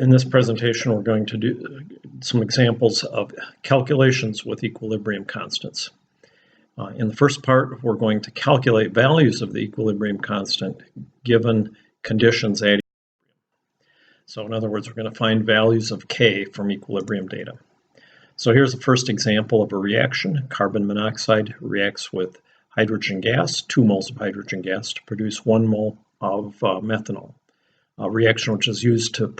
In this presentation, we're going to do some examples of calculations with equilibrium constants. In the first part, we're going to calculate values of the equilibrium constant given conditions at equilibrium. So in other words, we're going to find values of K from equilibrium data. So here's the first example of a reaction. Carbon monoxide reacts with hydrogen gas, 2 moles of hydrogen gas, to produce 1 mole of methanol. A reaction which is used to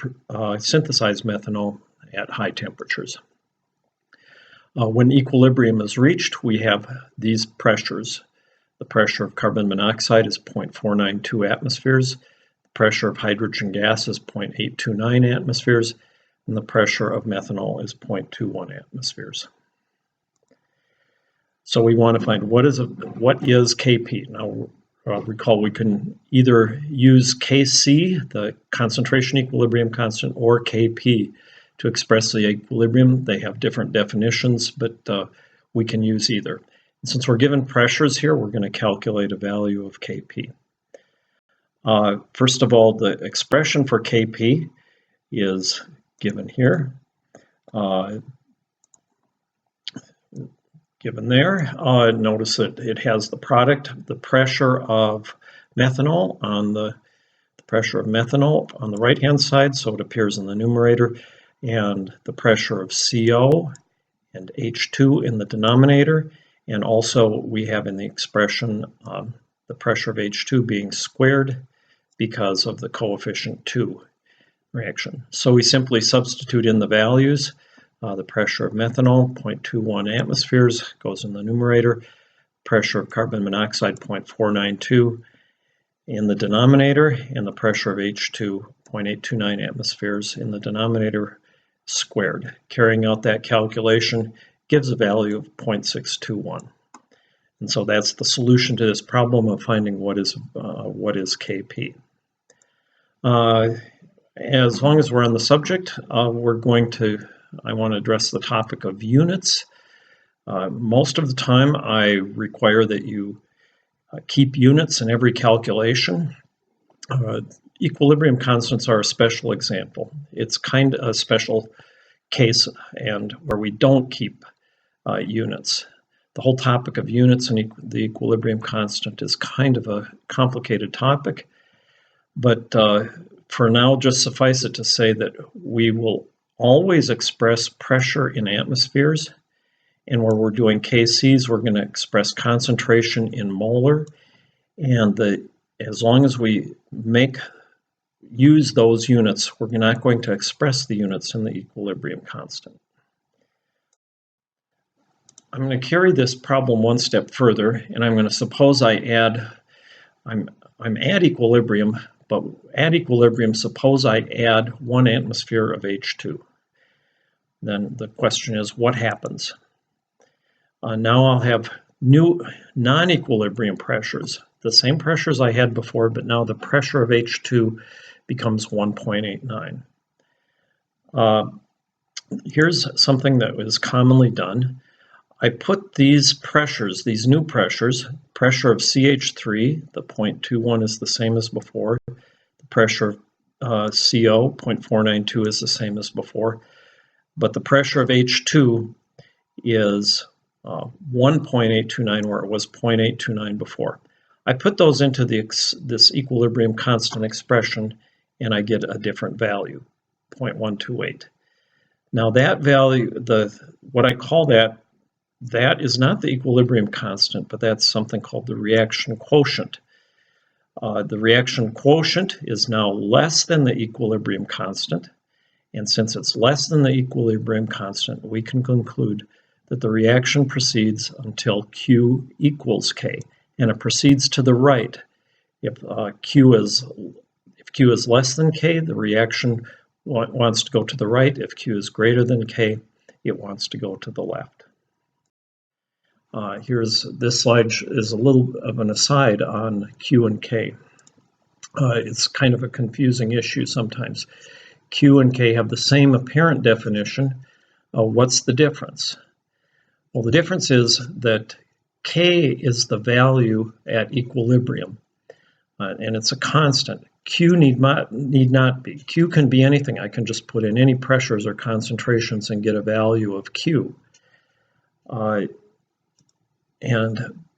synthesize methanol at high temperatures. When equilibrium is reached, we have these pressures. The pressure of carbon monoxide is 0.492 atmospheres. The pressure of hydrogen gas is 0.829 atmospheres. And the pressure of methanol is 0.21 atmospheres. So we want to find what is Kp. Now, recall we can either use Kc, the concentration equilibrium constant, or Kp to express the equilibrium. They have different definitions, but we can use either. And since we're given pressures here, we're going to calculate a value of Kp. First of all, the expression for Kp is given here. Given there, notice that it has the product, the pressure of methanol on the pressure of methanol on the right-hand side, so it appears in the numerator, and the pressure of CO and H2 in the denominator, and also we have in the expression the pressure of H2 being squared because of the coefficient 2 reaction. So we simply substitute in the values. The pressure of methanol, 0.21 atmospheres, goes in the numerator. Pressure of carbon monoxide, 0.492 in the denominator, and the pressure of H2, 0.829 atmospheres in the denominator squared. Carrying out that calculation gives a value of 0.621. And so that's the solution to this problem of finding what is Kp. As long as we're on the subject, I want to address the topic of units. Most of the time, I require that you keep units in every calculation. Equilibrium constants are a special example. It's kind of a special case and where we don't keep units. The whole topic of units and the equilibrium constant is kind of a complicated topic, but for now, just suffice it to say that we will always express pressure in atmospheres, and where we're doing Kcs, we're going to express concentration in molar, and as long as we use those units, we're not going to express the units in the equilibrium constant. I'm going to carry this problem one step further, and I'm going to suppose I'm at equilibrium, but at equilibrium, suppose I add 1 atmosphere of H2. Then the question is, what happens? Now I'll have new non-equilibrium pressures, the same pressures I had before, but now the pressure of H2 becomes 1.89. Here's something that is commonly done. I put these pressures, these new pressures, pressure of CH3, the 0.21 is the same as before. The pressure of CO, 0.492 is the same as before. But the pressure of H2 is 1.829 where it was 0.829 before. I put those into this equilibrium constant expression and I get a different value, 0.128. Now that value, what I call that is not the equilibrium constant, but that's something called the reaction quotient. The reaction quotient is now less than the equilibrium constant, and since it's less than the equilibrium constant, we can conclude that the reaction proceeds until Q equals K, and it proceeds to the right. If Q is less than K, the reaction wants to go to the right. If Q is greater than K, it wants to go to the left. This slide is a little of an aside on Q and K. It's kind of a confusing issue sometimes. Q and K have the same apparent definition. What's the difference? Well, the difference is that K is the value at equilibrium, and it's a constant. Q need not be. Q can be anything. I can just put in any pressures or concentrations and get a value of Q. And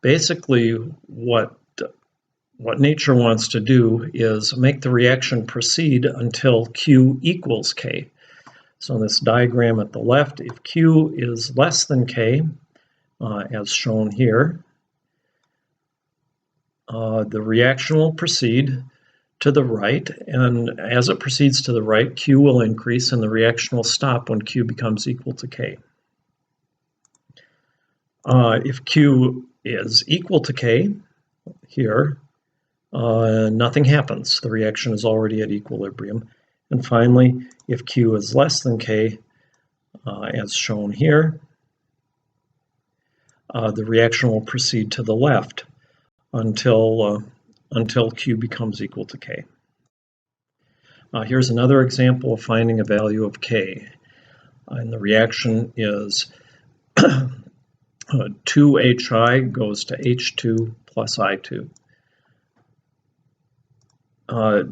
basically what nature wants to do is make the reaction proceed until Q equals K. So in this diagram at the left, if Q is less than K, as shown here, the reaction will proceed to the right, and as it proceeds to the right, Q will increase and the reaction will stop when Q becomes equal to K. If Q is equal to K, here, nothing happens. The reaction is already at equilibrium. And finally, if Q is less than K, as shown here, the reaction will proceed to the left until Q becomes equal to K. Here's another example of finding a value of K. And the reaction is 2HI goes to H2 plus I2.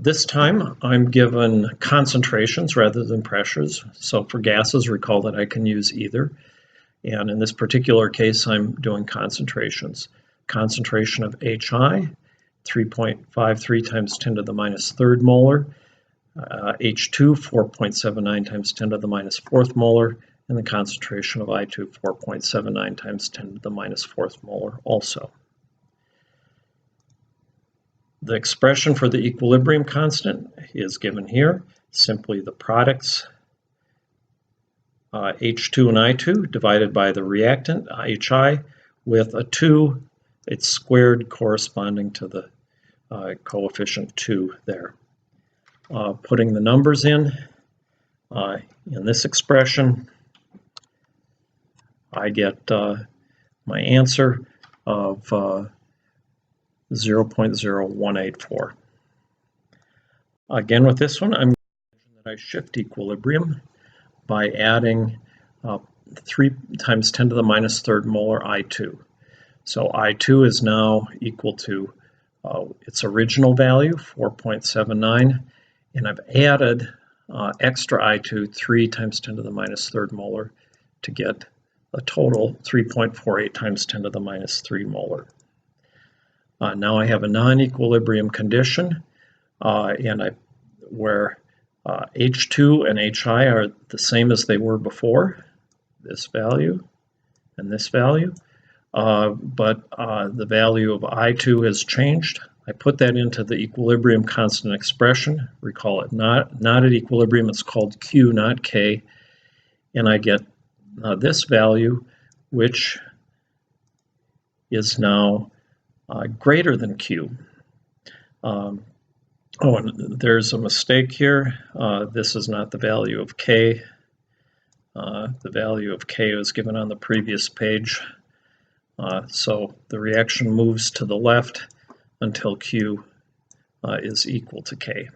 This time I'm given concentrations rather than pressures. So for gases, recall that I can use either. And in this particular case, I'm doing concentrations. Concentration of HI, 3.53 times 10 to the minus third molar. H2, 4.79 times 10 to the minus fourth molar. And the concentration of I2, 4.79 times 10 to the minus fourth molar also. The expression for the equilibrium constant is given here, simply the products H2 and I2 divided by the reactant HI with a 2, it's squared corresponding to the coefficient 2 there. Putting the numbers in this expression, I get my answer of 0.0184. Again, with this one, I'm going to mention that I shift equilibrium by adding 3 times 10 to the minus third molar I2. So I2 is now equal to its original value, 4.79, and I've added extra I2, 3 times 10 to the minus third molar, to get a total 3.48 times 10 to the minus 3 molar. Now I have a non-equilibrium condition, where H2 and HI are the same as they were before, this value and this value, but the value of I2 has changed. I put that into the equilibrium constant expression. Recall it not at equilibrium, it's called Q, not K, and I get this value, which is now greater than Q. Oh, and there's a mistake here. This is not the value of K. The value of K was given on the previous page. So the reaction moves to the left until Q is equal to K.